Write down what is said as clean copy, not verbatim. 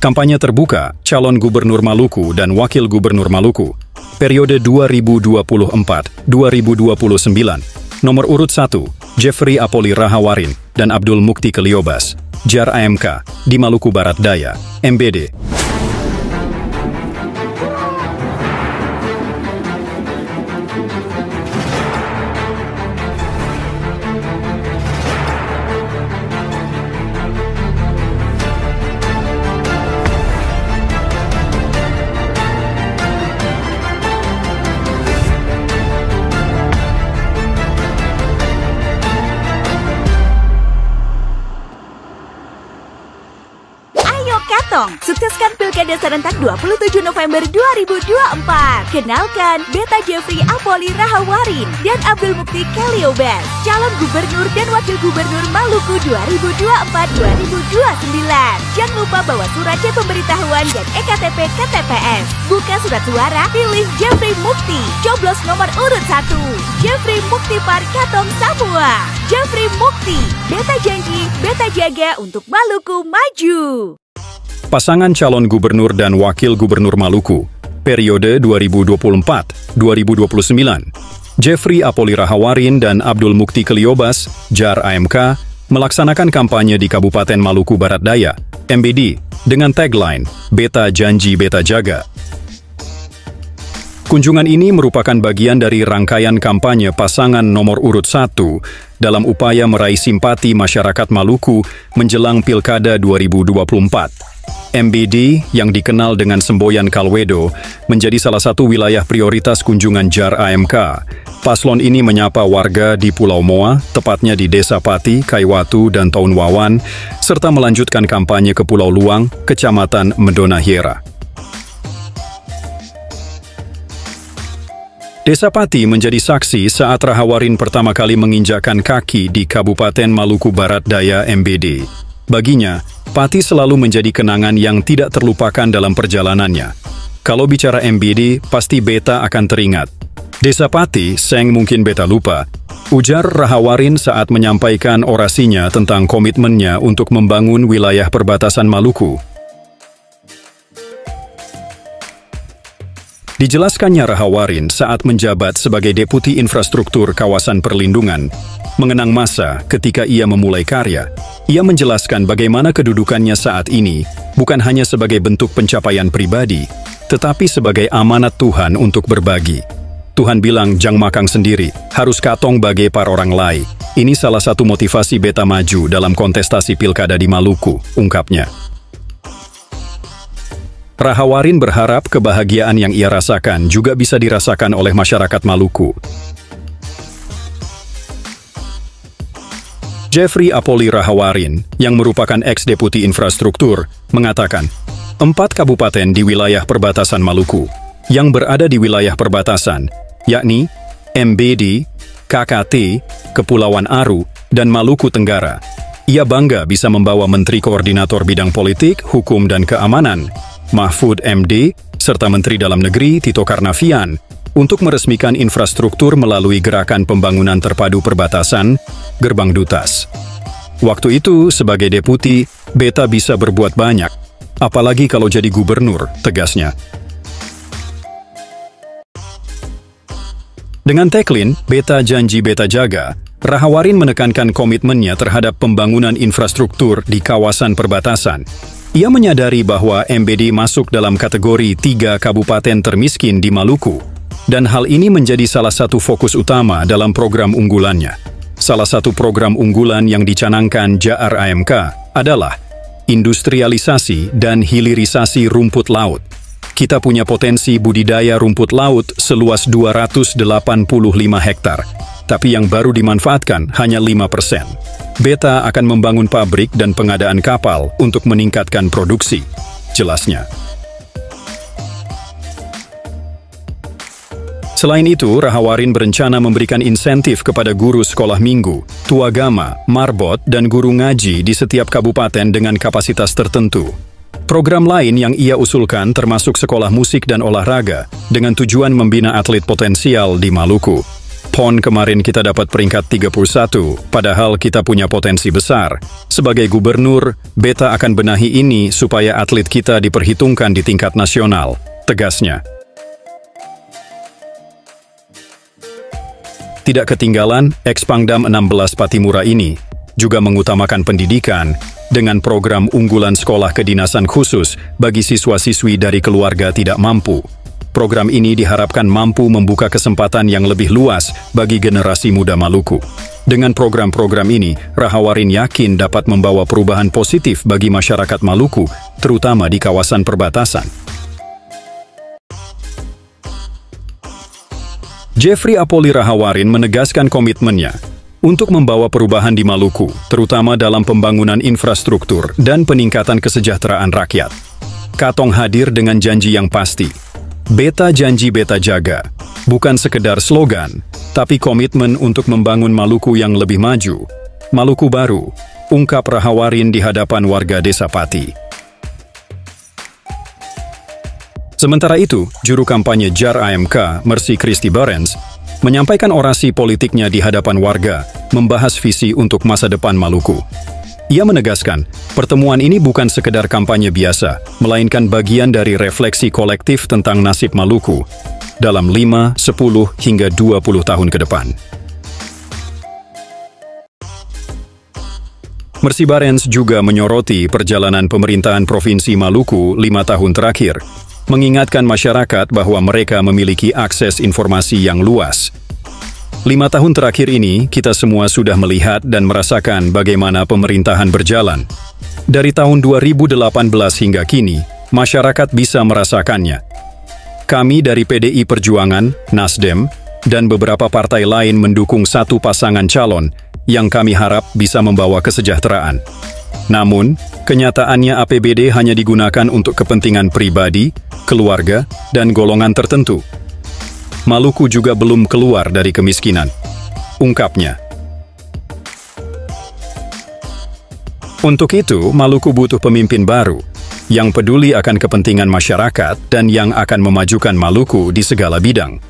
Kampanye terbuka calon Gubernur Maluku dan Wakil Gubernur Maluku periode 2024-2029. Nomor urut 1, Jeffrey Apoli Rahawarin dan Abdul Mukti Keliobas, JAR AMK, di Maluku Barat Daya, MBD. Katong, sukseskan Pilkada serentak 27 November 2024. Kenalkan Beta Jeffrey Apoli Rahawarin dan Abdul Mukti Keliobas, calon Gubernur dan Wakil Gubernur Maluku 2024-2029. Jangan lupa bawa surat C pemberitahuan dan EKTP ke TPS. Buka surat suara, pilih Jeffrey Mukti, coblos nomor urut 1. Jeffrey Mukti Par Katong Samoa. Jeffrey Mukti, beta janji, beta jaga untuk Maluku maju. Pasangan calon gubernur dan wakil gubernur Maluku, periode 2024-2029, Jeffrey Apoli Rahawarin dan Abdul Mukti Keliobas, JAR AMK, melaksanakan kampanye di Kabupaten Maluku Barat Daya, MBD, dengan tagline, Beta Janji Beta Jaga. Kunjungan ini merupakan bagian dari rangkaian kampanye pasangan nomor urut 1 dalam upaya meraih simpati masyarakat Maluku menjelang Pilkada 2024. MBD yang dikenal dengan semboyan Kalwedo menjadi salah satu wilayah prioritas kunjungan JAR AMK. Paslon ini menyapa warga di Pulau Moa, tepatnya di Desa Pati, Kaiwatu, dan Taun Wawan, serta melanjutkan kampanye ke Pulau Luang, Kecamatan Mendona-Hiera. Desa Pati menjadi saksi saat Rahawarin pertama kali menginjakan kaki di Kabupaten Maluku Barat Daya MBD. Baginya, Pati selalu menjadi kenangan yang tidak terlupakan dalam perjalanannya. Kalau bicara MBD, pasti Beta akan teringat. Desa Pati, seng mungkin Beta lupa, ujar Rahawarin saat menyampaikan orasinya tentang komitmennya untuk membangun wilayah perbatasan Maluku. Dijelaskannya Rahawarin saat menjabat sebagai Deputi Infrastruktur Kawasan Perlindungan, mengenang masa ketika ia memulai karya. Ia menjelaskan bagaimana kedudukannya saat ini bukan hanya sebagai bentuk pencapaian pribadi, tetapi sebagai amanat Tuhan untuk berbagi. Tuhan bilang, "Jang makang sendiri, harus katong bagai par orang lai." Ini salah satu motivasi Beta maju dalam kontestasi pilkada di Maluku, ungkapnya. Rahawarin berharap kebahagiaan yang ia rasakan juga bisa dirasakan oleh masyarakat Maluku. Jeffrey Apoli Rahawarin, yang merupakan ex-deputi infrastruktur, mengatakan, 4 kabupaten di wilayah perbatasan Maluku, yang berada di wilayah perbatasan, yakni MBD, KKT, Kepulauan Aru, dan Maluku Tenggara. Ia bangga bisa membawa Menteri Koordinator Bidang Politik, Hukum, dan Keamanan, Mahfud MD, serta Menteri Dalam Negeri Tito Karnavian, untuk meresmikan infrastruktur melalui gerakan pembangunan terpadu perbatasan, Gerbang Dutas. Waktu itu, sebagai deputi, Beta bisa berbuat banyak, apalagi kalau jadi gubernur, tegasnya. Dengan tagline, Beta Janji Beta Jaga, Rahawarin menekankan komitmennya terhadap pembangunan infrastruktur di kawasan perbatasan. Ia menyadari bahwa MBD masuk dalam kategori 3 kabupaten termiskin di Maluku, dan hal ini menjadi salah satu fokus utama dalam program unggulannya. Salah satu program unggulan yang dicanangkan JAR AMK adalah industrialisasi dan hilirisasi rumput laut. Kita punya potensi budidaya rumput laut seluas 285 hektar, tapi yang baru dimanfaatkan hanya 5%. Beta akan membangun pabrik dan pengadaan kapal untuk meningkatkan produksi, jelasnya. Selain itu, Rahawarin berencana memberikan insentif kepada guru sekolah minggu, tuagama, marbot, dan guru ngaji di setiap kabupaten dengan kapasitas tertentu. Program lain yang ia usulkan termasuk sekolah musik dan olahraga dengan tujuan membina atlet potensial di Maluku. PON kemarin kita dapat peringkat 31, padahal kita punya potensi besar. Sebagai gubernur, Beta akan benahi ini supaya atlet kita diperhitungkan di tingkat nasional, tegasnya. Tidak ketinggalan, ex-Pangdam 16 Patimura ini juga mengutamakan pendidikan dengan program unggulan sekolah kedinasan khusus bagi siswa-siswi dari keluarga tidak mampu. Program ini diharapkan mampu membuka kesempatan yang lebih luas bagi generasi muda Maluku. Dengan program-program ini, Rahawarin yakin dapat membawa perubahan positif bagi masyarakat Maluku, terutama di kawasan perbatasan. Jeffrey Apoli Rahawarin menegaskan komitmennya untuk membawa perubahan di Maluku, terutama dalam pembangunan infrastruktur dan peningkatan kesejahteraan rakyat. Katong hadir dengan janji yang pasti. Beta janji Beta jaga, bukan sekedar slogan, tapi komitmen untuk membangun Maluku yang lebih maju. Maluku baru, ungkap Rahawarin di hadapan warga Desa Pati. Sementara itu, juru kampanye JAR AMK, Mercy Christy Barnes, menyampaikan orasi politiknya di hadapan warga, membahas visi untuk masa depan Maluku. Ia menegaskan, pertemuan ini bukan sekedar kampanye biasa, melainkan bagian dari refleksi kolektif tentang nasib Maluku dalam 5, 10, hingga 20 tahun ke depan. Mercy Barnes juga menyoroti perjalanan pemerintahan Provinsi Maluku 5 tahun terakhir, mengingatkan masyarakat bahwa mereka memiliki akses informasi yang luas. 5 tahun terakhir ini, kita semua sudah melihat dan merasakan bagaimana pemerintahan berjalan. Dari tahun 2018 hingga kini, masyarakat bisa merasakannya. Kami dari PDI Perjuangan, Nasdem, dan beberapa partai lain mendukung satu pasangan calon yang kami harap bisa membawa kesejahteraan. Namun, kenyataannya APBD hanya digunakan untuk kepentingan pribadi, keluarga, dan golongan tertentu. Maluku juga belum keluar dari kemiskinan, ungkapnya. Untuk itu, Maluku butuh pemimpin baru, yang peduli akan kepentingan masyarakat dan yang akan memajukan Maluku di segala bidang.